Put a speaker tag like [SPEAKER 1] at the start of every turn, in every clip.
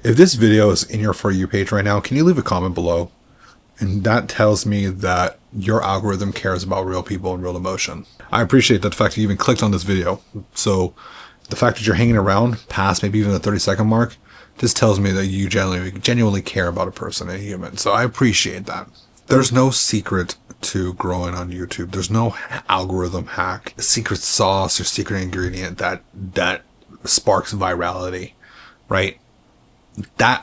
[SPEAKER 1] If this video is in your For You page right now, can you leave a comment below? And that tells me that your algorithm cares about real people and real emotion. I appreciate the fact that you even clicked on this video. So the fact that you're hanging around past maybe even the 30-second mark just tells me that you genuinely care about a person, a human. So I appreciate that. There's no secret to growing on YouTube. There's no algorithm hack, secret sauce or secret ingredient that sparks virality, right?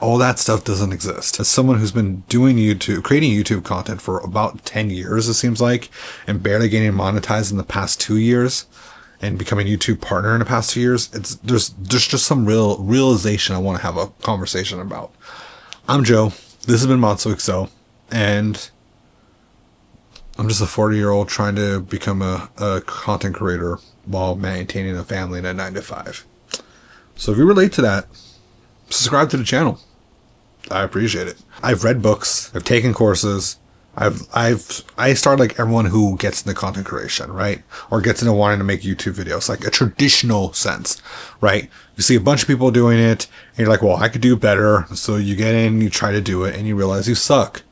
[SPEAKER 1] All that stuff doesn't exist. As someone who's been doing creating YouTube content for about 10 years, it seems like, and barely getting monetized in the past 2 years, and becoming a YouTube partner in the past 2 years, there's just some realization I want to have a conversation about. I'm Joe. This has been MatsuXL, and I'm just a 40-year-old trying to become a content creator while maintaining a family and a 9-to-5. So if you relate to that, subscribe to the channel. I appreciate it. I've read books. I've taken courses. I started like everyone who gets into content creation, right? Or gets into wanting to make YouTube videos, like a traditional sense, right? You see a bunch of people doing it and you're like, well, I could do better. So you get in, you try to do it, and you realize you suck.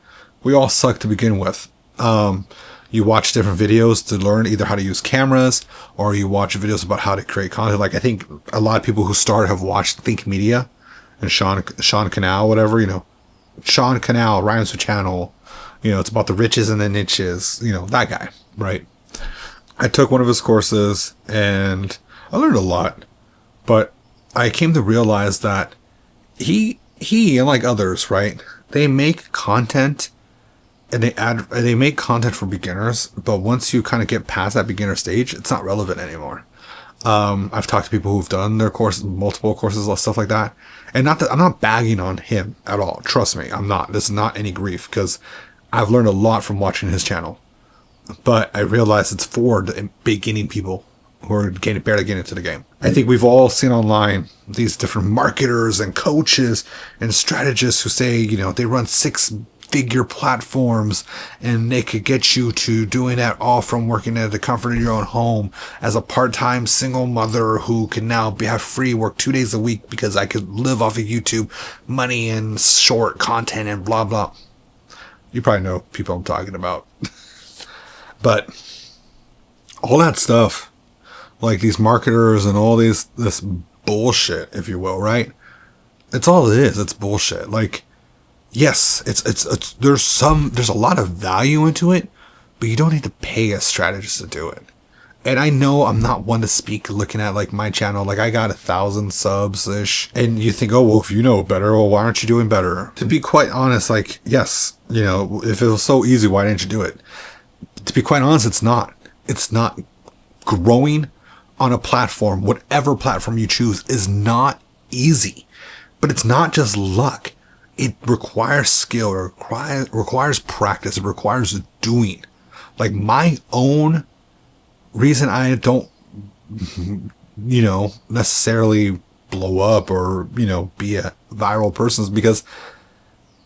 [SPEAKER 1] We all suck to begin with. You watch different videos to learn either how to use cameras, or you watch videos about how to create content. Like I think a lot of people who started have watched Think Media and Sean Canal, whatever, Sean Canal rhymes with channel. It's about the riches and the niches, that guy, right? I took one of his courses and I learned a lot, but I came to realize that he and like others, right? They make content and they make content for beginners, but once you kind of get past that beginner stage, it's not relevant anymore. I've talked to people who've done their courses, multiple courses, stuff like that. And not that I'm not bagging on him at all. Trust me, I'm not. This is not any grief, because I've learned a lot from watching his channel. But I realize it's for the beginning people who are barely getting into the game. I think we've all seen online these different marketers and coaches and strategists who say, they run 6-figure platforms and they could get you to doing that all from working at the comfort of your own home as a part-time single mother who can now have free work 2 days a week because I could live off of YouTube money and short content and blah, blah. You probably know people I'm talking about. But all that stuff, like these marketers and all this bullshit, if you will, right? It's all it is. It's bullshit. Like, yes, there's a lot of value into it, but you don't need to pay a strategist to do it. And I know I'm not one to speak looking at like my channel, like I got 1,000 subs ish, and you think, oh, well, if you know better, well, why aren't you doing better? To be quite honest, like, yes, if it was so easy, why didn't you do it? To be quite honest, it's not. Growing on a platform, whatever platform you choose, is not easy, but it's not just luck. It requires skill, it requires practice, it requires doing. Like my own reason I don't, necessarily blow up or, be a viral person is because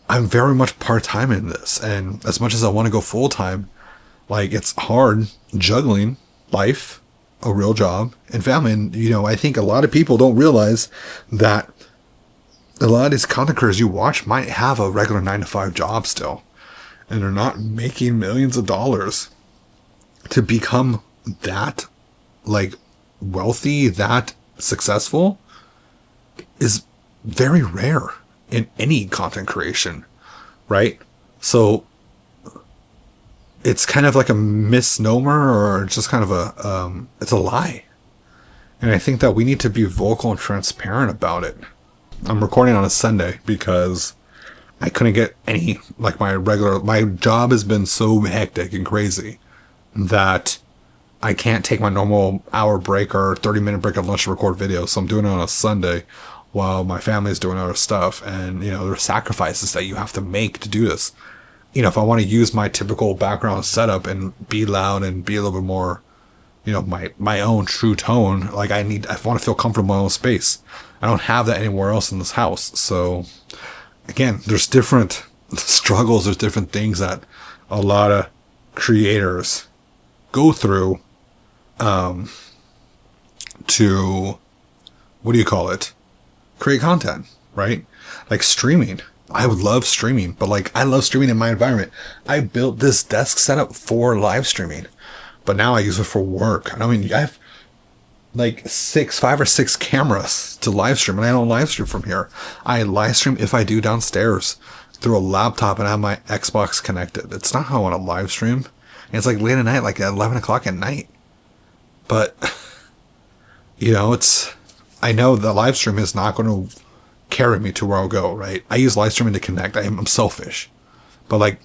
[SPEAKER 1] I'm very much part-time in this. And as much as I want to go full-time, like it's hard juggling life, a real job, and family. And, I think a lot of people don't realize that a lot of these content creators you watch might have a regular 9-to-5 job still, and they're not making millions of dollars. To become that like wealthy, that successful is very rare in any content creation, right? So it's kind of like a misnomer, or just kind of it's a lie. And I think that we need to be vocal and transparent about it. I'm recording on a Sunday because I couldn't get any, like my job has been so hectic and crazy that I can't take my normal hour break or 30-minute break at lunch to record videos. So I'm doing it on a Sunday while my family's doing other stuff. And, there are sacrifices that you have to make to do this. If I want to use my typical background setup and be loud and be a little bit more, my own true tone, like I want to feel comfortable in my own space. I don't have that anywhere else in this house. So again, there's different struggles. There's different things that a lot of creators go through to, create content, right? Like streaming. I would love streaming, but like I love streaming in my environment. I built this desk setup for live streaming, but now I use it for work. I mean, I have like 5 or 6 cameras to live stream, and I don't live stream from here. I live stream if I do downstairs through a laptop and I have my Xbox connected. It's not how I want to live stream. And it's like late at night, like at 11 o'clock at night. But, you know, I know the live stream is not going to carry me to where I'll go, right? I use live streaming to connect. I'm selfish. But like,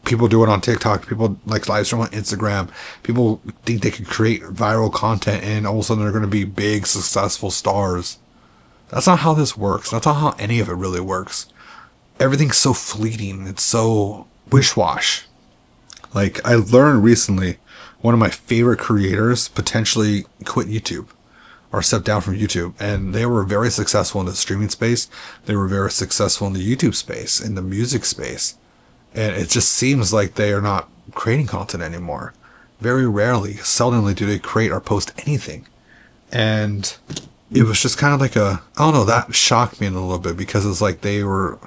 [SPEAKER 1] people do it on TikTok. People like live stream on Instagram. People think they can create viral content and all of a sudden they're going to be big, successful stars. That's not how this works. That's not how any of it really works. Everything's so fleeting. It's so wish-wash. Like, I learned recently, one of my favorite creators potentially quit YouTube or stepped down from YouTube. And they were very successful in the streaming space. They were very successful in the YouTube space, in the music space. And it just seems like they are not creating content anymore. Very rarely, seldomly do they create or post anything. And it was just kind of like I don't know, that shocked me a little bit because it's like they were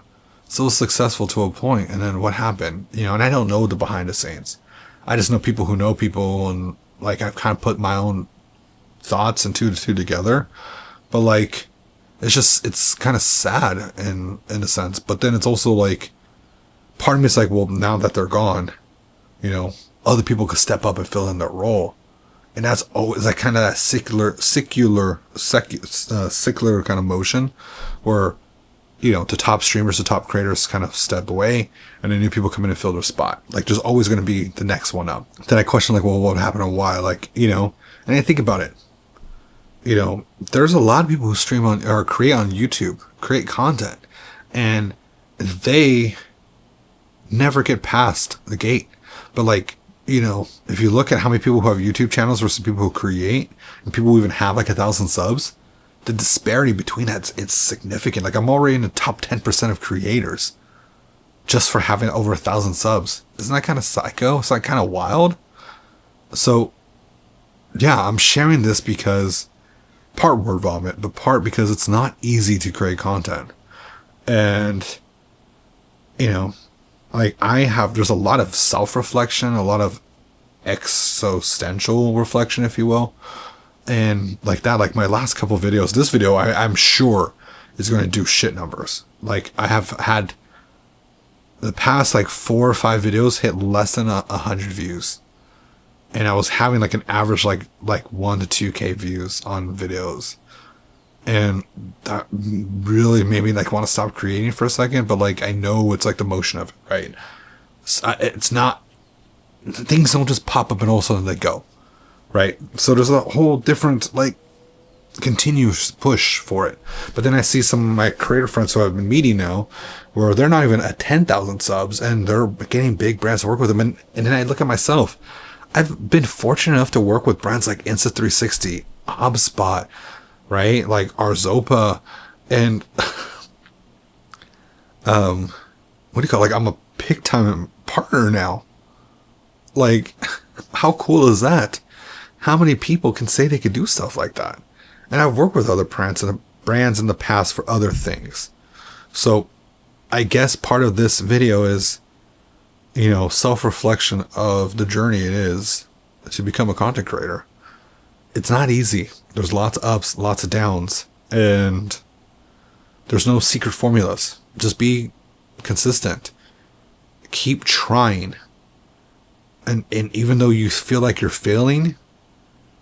[SPEAKER 1] so successful to a point, and then what happened? You know, and I don't know the behind the scenes. I just know people who know people, and like I've kind of put my own thoughts and two together. But like, it's kind of sad in a sense. But then it's also like, part of me is like, well, now that they're gone, you know, other people could step up and fill in their role. And that's always like kind of that secular kind of motion where, you know, the top streamers, the top creators kind of step away and then new people come in and fill their spot. Like, there's always going to be the next one up. Then I question, like, well, what happened and why? Like, you know, and I think about it. You know, there's a lot of people who stream on or create on YouTube, create content, and they never get past the gate. But like, you know, if you look at how many people who have YouTube channels versus people who create, and people who even have like 1,000 subs, the disparity between that, it's significant. Like, I'm already in the top 10% of creators just for having over 1,000 subs. Isn't that kind of psycho? It's like kind of wild. So yeah, I'm sharing this because part word vomit, but part because it's not easy to create content. And, you know, like there's a lot of self-reflection, a lot of existential reflection, if you will. And like that, like my last couple videos, this video, I'm sure is going to do shit numbers. Like, I have had the past like 4 or 5 videos hit less than 100 views. And I was having like an average, like 1 to 2K views on videos. And that really made me like want to stop creating for a second. But like, I know it's like the motion of it, right? It's not, things don't just pop up and all of a sudden they go. Right. So there's a whole different, like, continuous push for it. But then I see some of my creator friends who I've been meeting now where they're not even at 10,000 subs and they're getting big brands to work with them. And then I look at myself. I've been fortunate enough to work with brands like Insta360, HubSpot, right? Like Arzopa, and what do you call it? Like, I'm a big time partner now. Like, how cool is that? How many people can say they could do stuff like that? And I've worked with other brands in the past for other things. So I guess part of this video is, you know, self-reflection of the journey it is to become a content creator. It's not easy. There's lots of ups, lots of downs, and there's no secret formulas. Just be consistent. Keep trying. And even though you feel like you're failing,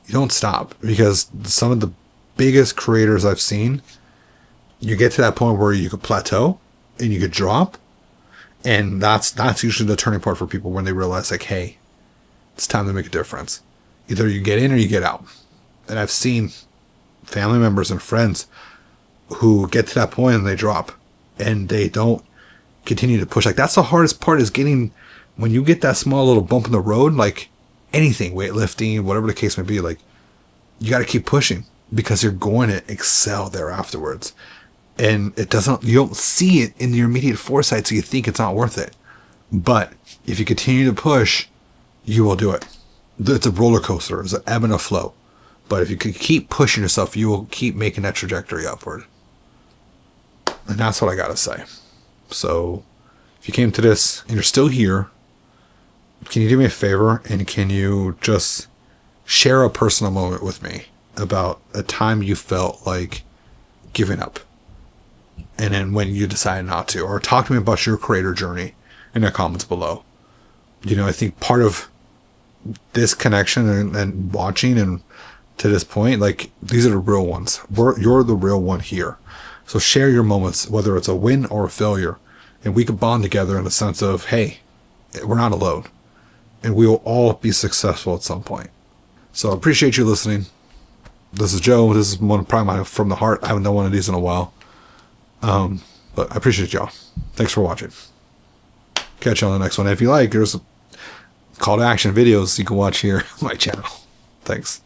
[SPEAKER 1] you don't stop, because some of the biggest creators I've seen, you get to that point where you could plateau and you could drop. And that's usually the turning point for people when they realize, like, hey, it's time to make a difference. Either you get in or you get out. And I've seen family members and friends who get to that point and they drop and they don't continue to push. Like, that's the hardest part, is getting, when you get that small little bump in the road, like anything, weightlifting, whatever the case may be, like, you got to keep pushing because you're going to excel there afterwards. And you don't see it in your immediate foresight, so you think it's not worth it. But if you continue to push, you will do it. It's a roller coaster. It's an ebb and a flow. But if you can keep pushing yourself, you will keep making that trajectory upward. And that's what I got to say. So if you came to this and you're still here, can you do me a favor and can you just share a personal moment with me about a time you felt like giving up and then when you decided not to, or talk to me about your creator journey in the comments below. You know, I think part of this connection and watching and to this point, like, these are the real ones. You're the real one here. So share your moments, whether it's a win or a failure, and we can bond together in the sense of, hey, we're not alone and we will all be successful at some point. So I appreciate you listening. This is Joe. This is one probably from the heart. I haven't done one of these in a while. But I appreciate y'all. Thanks for watching. Catch you on the next one. If you like, there's call to action videos you can watch here on my channel. Thanks.